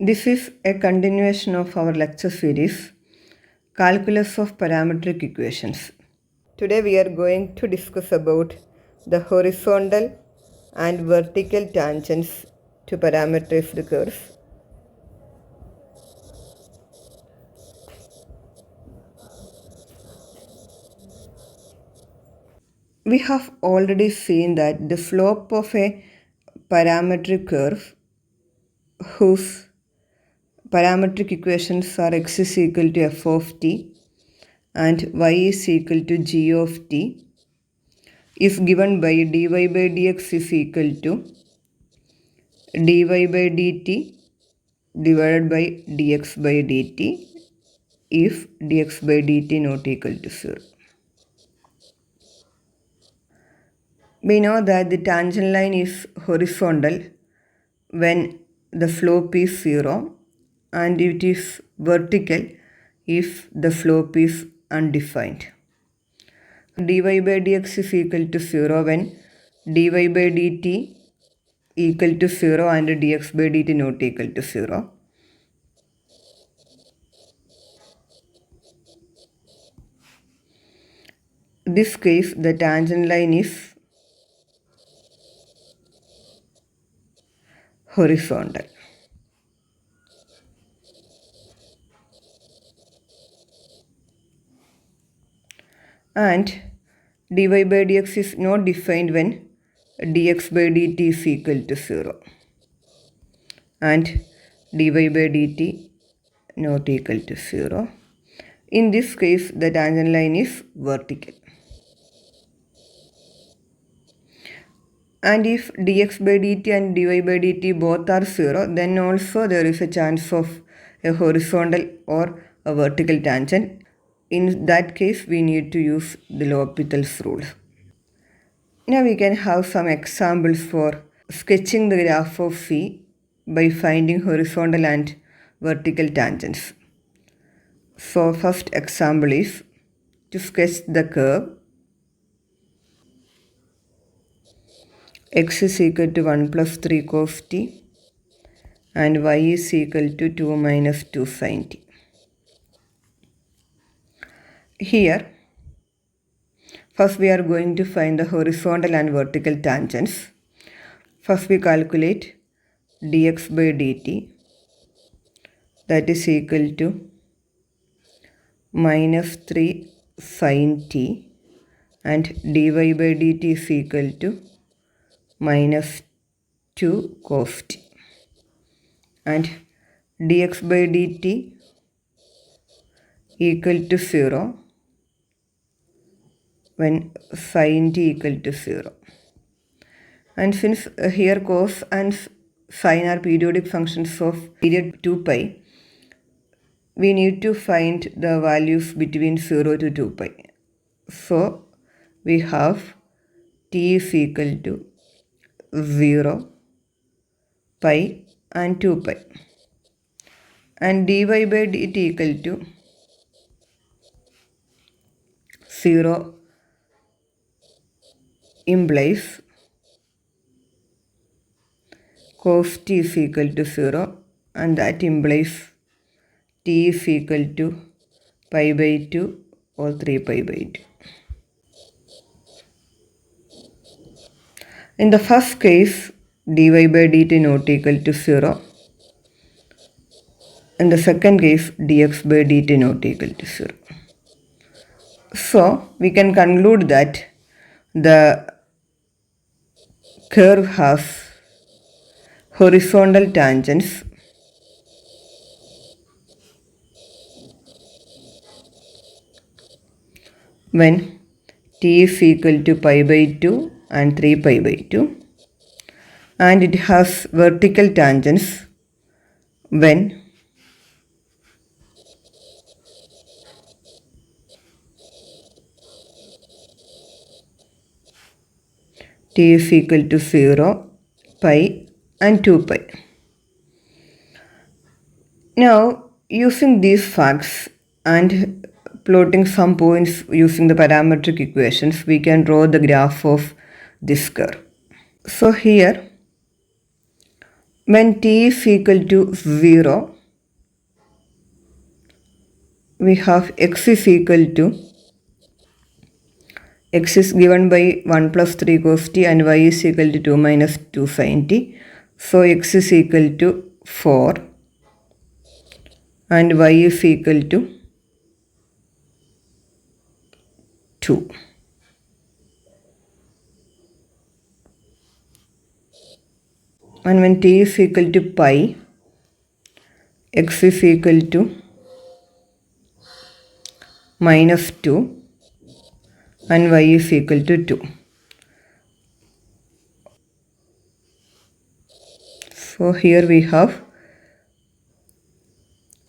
This is a continuation of our lecture series, Calculus of Parametric Equations. Today we are going to discuss about the horizontal and vertical tangents to parametrized curves. We have already seen that the slope of a parametric curve whose parametric equations are x is equal to f of t and y is equal to g of t is given by dy by dx is equal to dy by dt divided by dx by dt if dx by dt not equal to 0. We know that the tangent line is horizontal when the slope is 0 and it is vertical if the slope is undefined. Dy by dx is equal to 0 when dy by dt equal to 0 and dx by dt not equal to 0. In this case, the tangent line is horizontal. And dy by dx is not defined when dx by dt is equal to 0 and dy by dt not equal to 0. In this case, the tangent line is vertical. And if dx by dt and dy by dt both are 0, then also there is a chance of a horizontal or a vertical tangent. In that case, we need to use the L'Hopital's rule. Now we can have some examples for sketching the graph of phi by finding horizontal and vertical tangents. So first example is to sketch the curve x is equal to 1 plus 3 cos t and y is equal to 2 minus 2 sin t. Here, first we are going to find the horizontal and vertical tangents. First we calculate dx by dt, that is equal to minus 3 sin t and dy by dt is equal to minus 2 cos t and dx by dt equal to 0 when sin t equal to 0. And since here cos and sin are periodic functions of period 2 pi, we need to find the values between 0 to 2 pi. So we have t is equal to 0, pi and 2 pi. And dy by dt equal to 0 implies cos t is equal to 0 and that implies t is equal to pi by 2 or 3 pi by 2. In the first case, dy by dt not equal to 0. In the second case, dx by dt not equal to 0. So, we can conclude that the curve has horizontal tangents when t is equal to pi by 2 and 3 pi by 2, and it has vertical tangents when t is equal to 0, pi and 2 pi. Now, using these facts and plotting some points using the parametric equations, we can draw the graph of this curve. So here, When t is equal to 0, we have x is equal to, x is given by 1 plus 3 cos t and y is equal to 2 minus 2 sin t. So x is equal to 4 and y is equal to 2. And when t is equal to pi, x is equal to minus 2 and y is equal to 2. So here we have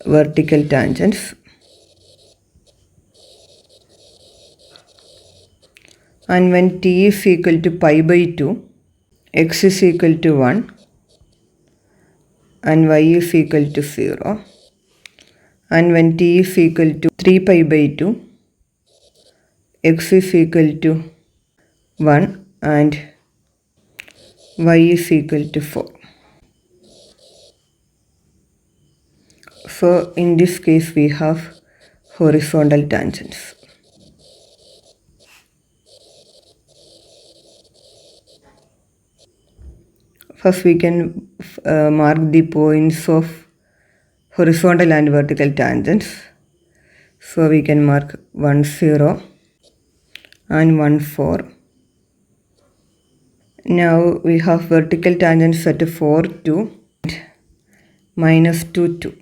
vertical tangents. And when t is equal to pi by 2, x is equal to 1 and y is equal to 0. And when t is equal to 3 pi by 2, x is equal to 1 and y is equal to 4. So in this case we have horizontal tangents. First we can mark the points of horizontal and vertical tangents. So we can mark 1 0 and 1 4. Now we have vertical tangents at 4 2 and minus 2 2.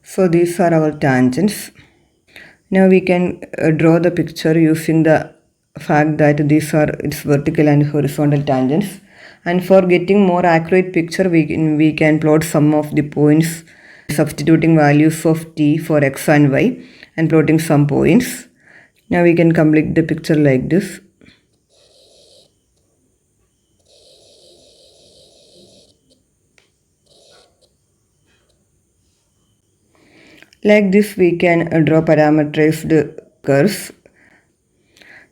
So these are our tangents. Now we can draw the picture using the fact that these are its vertical and horizontal tangents. And for getting more accurate picture, we can plot some of the points, substituting values of t for x and y and plotting some points. Now we can complete the picture like this. Like this we can draw parameterized curves.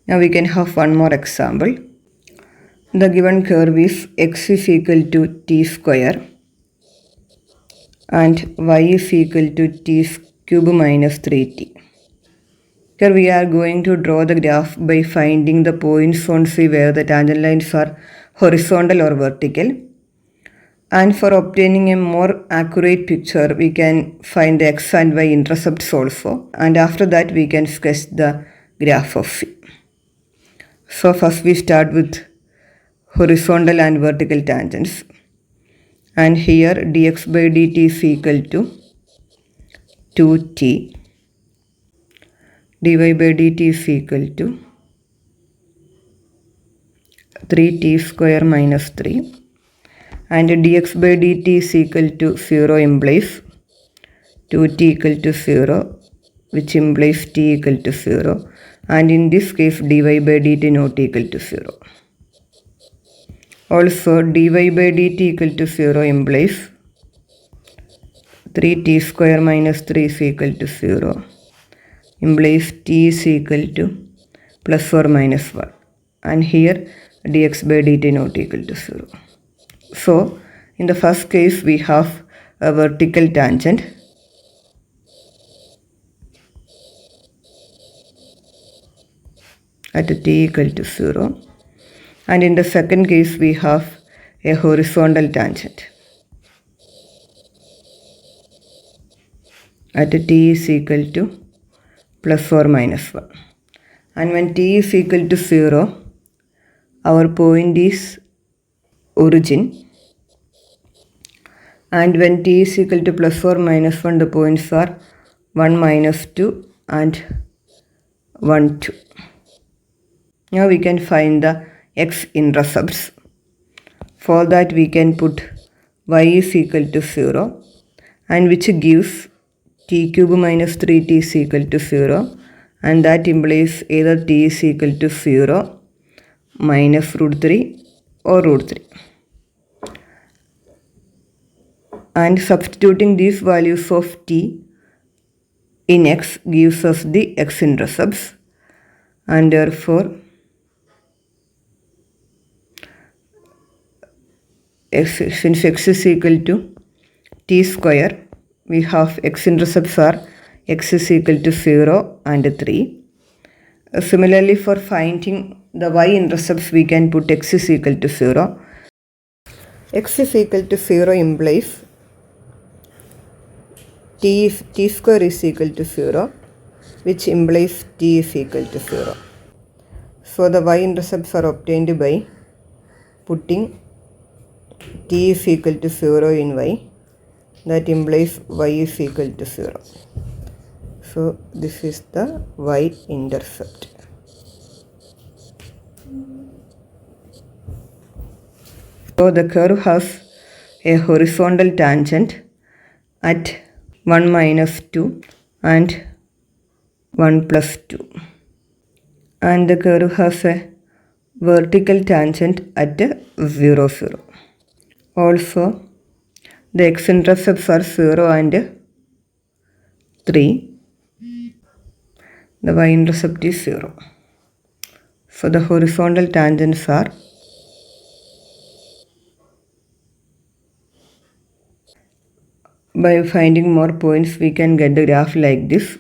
Now we can have one more example. The given curve is x is equal to t square and y is equal to t cube minus 3t. Here we are going to draw the graph by finding the points on C where the tangent lines are horizontal or vertical. And for obtaining a more accurate picture, we can find the x and y intercepts also. And after that, we can sketch the graph of C. So first we start with horizontal and vertical tangents. And here dx by dt is equal to 2t. dy by dt is equal to 3t square minus 3. And dx by dt is equal to 0 implies 2t equal to 0, which implies t equal to 0. And in this case, dy by dt not equal to 0. Also, dy by dt equal to 0 implies 3t square minus 3 is equal to 0, implies t is equal to plus or minus 1. And here, dx by dt not equal to 0. So, in the first case, we have a vertical tangent at t equal to 0. And in the second case, we have a horizontal tangent at t is equal to plus or minus 1. And when t is equal to 0, our point is origin. And when t is equal to plus or minus 1, the points are 1 minus 2 and 1 2. Now we can find the x-intercepts. For that we can put y is equal to 0 and which gives t cube minus 3t is equal to 0, and that implies either t is equal to 0, minus root 3 or root 3. And substituting these values of t in x gives us the x-intercepts, and therefore since x is equal to t square, we have x-intercepts are x is equal to 0 and 3. Similarly, for finding the y-intercepts, we can put x is equal to 0. X is equal to 0 implies t square is equal to 0, which implies t is equal to 0. So the y-intercepts are obtained by putting t is equal to 0 in y. That implies y is equal to 0. So this is the y-intercept. So the curve has a horizontal tangent at 1 minus 2 and 1 plus 2. And the curve has a vertical tangent at 0, 0. Also, the x-intercepts are 0 and 3. The y-intercept is 0. So the horizontal tangents are by finding more points we can get the graph like this.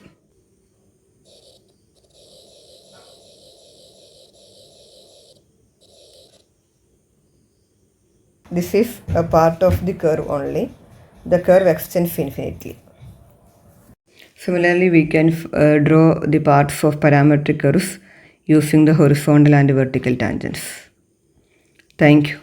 This is a part of the curve only. The curve extends infinitely. Similarly, we can draw the parts of parametric curves using the horizontal and vertical tangents. Thank you.